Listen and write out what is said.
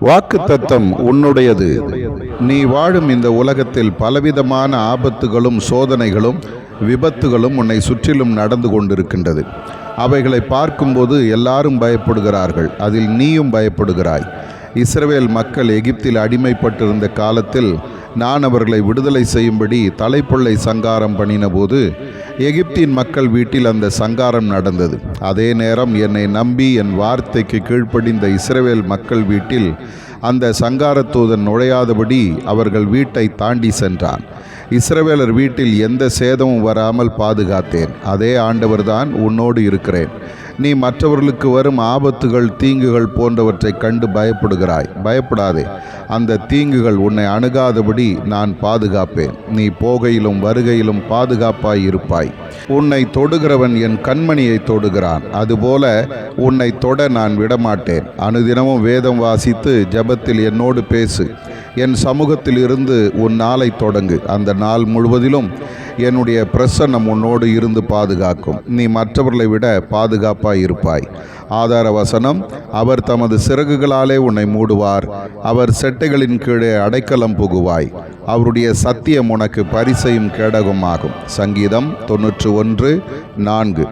வாக்குத்தத்தம் உன்னுடையது. நீ வாழும் இந்த உலகத்தில் பலவிதமான ஆபத்துகளும் சோதனைகளும் விபத்துகளும் உன்னை சுற்றிலும் நடந்து கொண்டிருக்கின்றது. அவைகளை பார்க்கும்போது எல்லாரும் பயப்படுகிறார்கள். அதில் நீயும் பயப்படுகிறாய். இஸ்ரவேல் மக்கள் எகிப்தில் அடிமைப்பட்டிருந்த காலத்தில் நான் அவர்களை விடுதலை செய்யும்படி தலைப்பொள்ளை சங்காரம் பண்ணினபோது எகிப்தின் மக்கள் வீட்டில் அந்த சங்காரம் நடந்தது. அதே நேரம் என்னை நம்பி என் வார்த்தைக்கு கீழ்ப்படிந்த இஸ்ரவேல் மக்கள் வீட்டில் அந்த சங்காரத்தூதன் நுழையாதபடி அவர்கள் வீட்டை தாண்டி சென்றான். இஸ்ரவேலர் வீட்டில் எந்த சேதமும் வராமல் பாதுகாத்தேன். அதே ஆண்டவர்தான் உன்னோடு இருக்கிறேன். நீ மற்றவர்களுக்கு வரும் ஆபத்துகள் தீங்குகள் போன்றவற்றை கண்டு பயப்படுகிறாய். பயப்படாதே. அந்த தீங்குகள் உன்னை அணுகாதபடி நான் பாதுகாப்பேன். நீ போகையிலும் வருகையிலும் பாதுகாப்பாய் இருப்பாய். உன்னை தொடுகிறவன் என் கண்மணியை தொடுகிறான். அதுபோல உன்னை தொட நான் விடமாட்டேன். அனுதினமும் வேதம் வாசித்து ஜெபத்தில் என்னோடு பேசு. என் சமூகத்தில் இருந்து உன் நாளை தொடங்கு. அந்த நாள் முழுவதிலும் என்னுடைய பிரசன்னம் உன்னோடு இருந்து பாதுகாக்கும். நீ மற்றவர்களை விட பாதுகாப்பாய் இருப்பாய். ஆதார வசனம்: அவர் தமது சிறகுகளாலே உன்னை மூடுவார். அவர் செட்டைகளின் கீழே அடைக்கலம் புகுவாய். அவருடைய சத்தியம் உனக்கு பரிசையும் கேடகமாகும். சங்கீதம் 91:4.